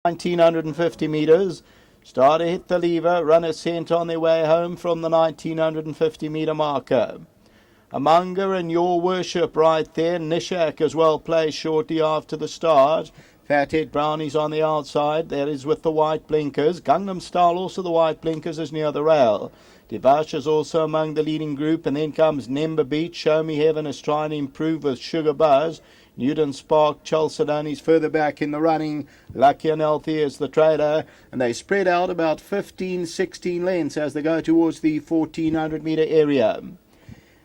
1950 metres. Starter hit the lever, runner sent on their way home from the 1950 metre marker. Amunga and Your Worship right there. Nishak as well plays shortly after the start. Fathead Brownies on the outside. That is with the white blinkers. Gangnam Style also the white blinkers is near the rail. Devash is also among the leading group, and then comes Nemba Beach. Show Me Heaven is trying to improve with Sugar Buzz. Newton Spark, Chalcedoni's further back in the running. Lucky and Healthy is the trader, and they spread out about 15-16 lengths as they go towards the 1400 metre area.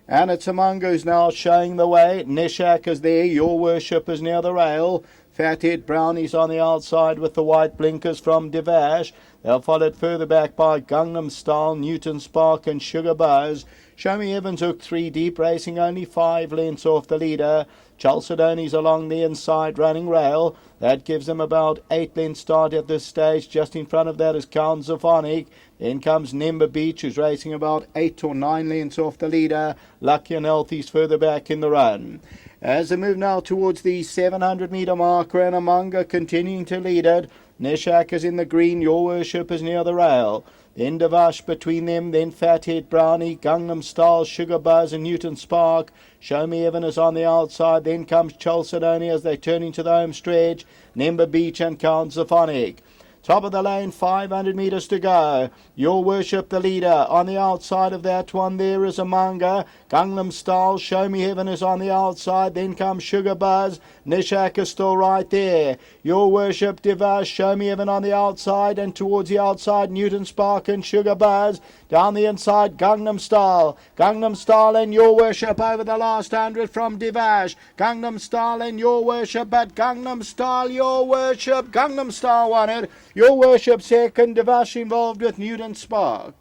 And it's Amunga who's now showing the way. Nishak is there. Your Worship is near the rail. Fathead Brownies on the outside with the white blinkers from Devash. They're followed further back by Gangnam Style, Newton Spark and Sugar Buzz. Show Me Heaven's hooked 3 deep, racing only 5 lengths off the leader. Chalcedoni's along the inside running rail. That gives them about 8 lengths start at this stage. Just in front of that is Count Zaphonic. Then comes Nemba Beach, who's racing about 8 or 9 lengths off the leader. Lucky and Healthy's further back in the run. As they move now towards the 700 metre marker, and Amunga continuing to lead it. Nishak is in the green, Your Worship is near the rail. Then Devash between them, then Fathead Brownie, Gangnam Style, Sugar Buzz and Newton Spark. Show Me Heaven is on the outside, then comes Chalcedony as they turn into the home stretch. Nemba Beach and Count Zaphonic. Top of the lane, 500 metres to go. Your Worship the leader. On the outside of that one there is Amunga. Gangnam Style, Show Me Heaven is on the outside. Then comes Sugar Buzz. Nishak is still right there. Your Worship, Devash, Show Me Heaven on the outside. And towards the outside, Newton Spark and Sugar Buzz. Down the inside, Gangnam Style. Gangnam Style and Your Worship over the last 100 from Devash. Gangnam Style and Your Worship, but Gangnam Style, Your Worship. Gangnam Style won it. Your Worship second, Devash involved with Newton Spark.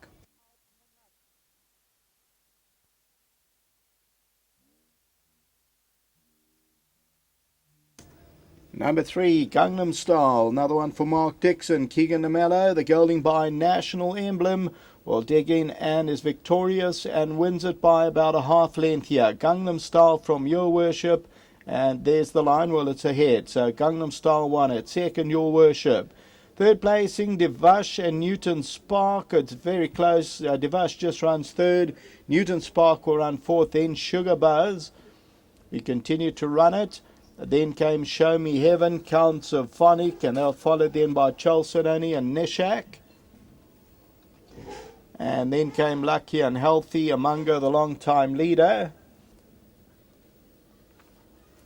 Number 3, Gangnam Style. Another one for Mark Dixon. Keegan DeMello, the gelding by National Emblem, will dig in and is victorious and wins it by about a half length here. Gangnam Style from Your Worship, and there's the line. Well, it's ahead. So Gangnam Style won it. Second, Your Worship. Third placing, Devash and Newton Spark. It's very close. Devash just runs third. Newton Spark will run fourth. Then Sugar Buzz. We continue to run it. Then came Show Me Heaven, Count of Phonic, and they'll followed then by Chalcedony and Nishak. And then came Lucky and Healthy, Amunga, the long-time leader.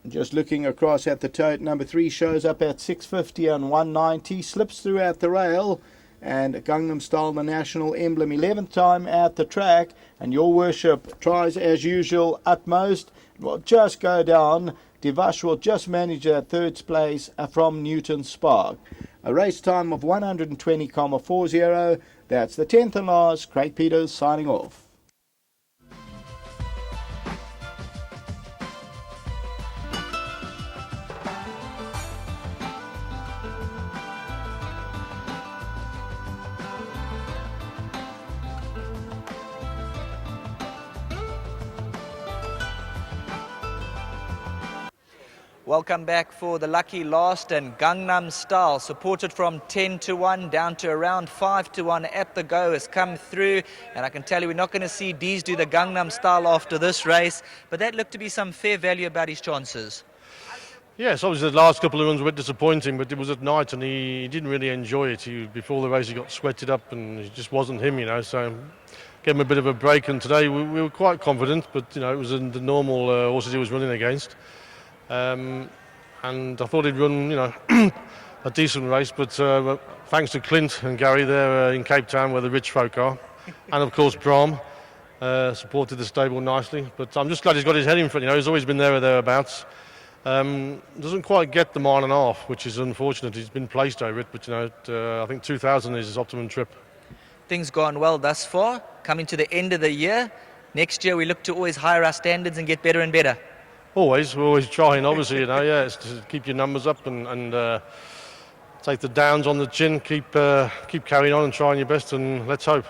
Just looking across at the tote, number 3 shows up at 650 and 190, slips through at the rail, and Gangnam Style, the National Emblem, 11th time at the track, and Your Worship tries as usual utmost, will just go down. Devash will just manage that third place from Newton Spark. A race time of 120,40. That's the 10th and last. Craig Peters signing off. Welcome back for the lucky last, and Gangnam Style, supported from 10 to 1 down to around 5 to 1 at the go, has come through. And I can tell you we're not going to see Dees do the Gangnam Style after this race, but that looked to be some fair value about his chances. Yes, obviously the last couple of runs were a bit disappointing, but it was at night and he didn't really enjoy it. Before the race he got sweated up and it just wasn't him, so gave him a bit of a break. And today we were quite confident, but it was the normal horses he was running against. And I thought he'd run, a decent race, but thanks to Clint and Gary there in Cape Town, where the rich folk are, and of course Brom supported the stable nicely. But I'm just glad he's got his head in front. He's always been there or thereabouts. Doesn't quite get the mile and a half, which is unfortunate. He's been placed over it, but I think 2,000 is his optimum trip. Things gone well thus far. Coming to the end of the year, next year we look to always higher our standards and get better and better. We're always trying, obviously, it's to keep your numbers up and take the downs on the chin, keep carrying on and trying your best, and let's hope.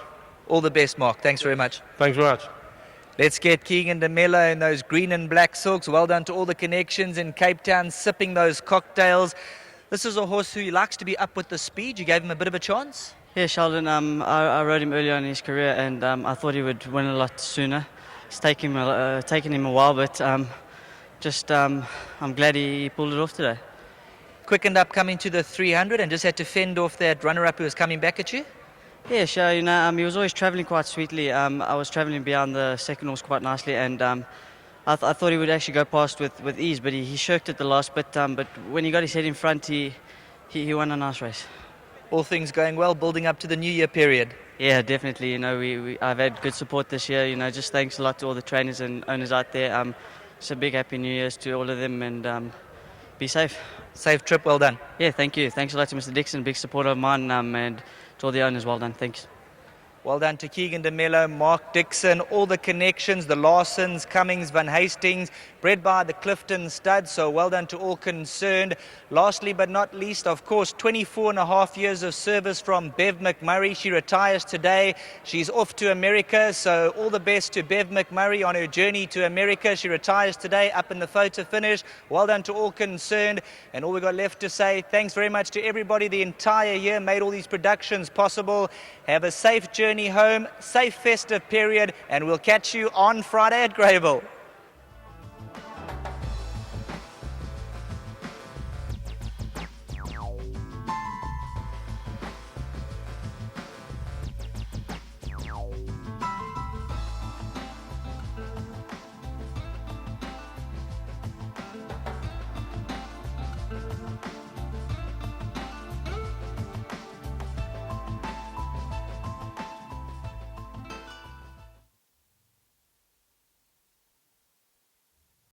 All the best, Mark. Thanks very much. Thanks very much. Let's get Keegan DeMello in those green and black silks. Well done to all the connections in Cape Town, sipping those cocktails. This is a horse who likes to be up with the speed. You gave him a bit of a chance. Yeah, Sheldon, I rode him early on in his career, and I thought he would win a lot sooner. It's taken him a while, but I'm glad he pulled it off today. Quickened up coming to the 300 and just had to fend off that runner-up who was coming back at you. Yeah, sure. He was always travelling quite sweetly. I was travelling behind the second horse quite nicely, and I thought he would actually go past with ease, but he shirked it the last bit. But when he got his head in front, he won a nice race. All things going well, building up to the New Year period. Yeah, definitely. I've had good support this year. Just thanks a lot to all the trainers and owners out there. It's a big happy New Year's to all of them, and be safe. Safe trip, well done. Yeah, thank you. Thanks a lot to Mr. Dixon, big supporter of mine, and to all the owners, well done. Thanks. Well done to Keegan DeMello, Mark Dixon, all the connections, the Larsons, Cummings, Van Hastings, bred by the Clifton stud, so well done to all concerned. Lastly but not least, of course, 24 and a half years of service from Bev McMurray. She retires today. She's off to America, so all the best to Bev McMurray on her journey to America. She retires today up in the photo finish. Well done to all concerned. And all we've got left to say, thanks very much to everybody the entire year, made all these productions possible. Have a safe journey home, safe festive period, and we'll catch you on Friday at Greyville.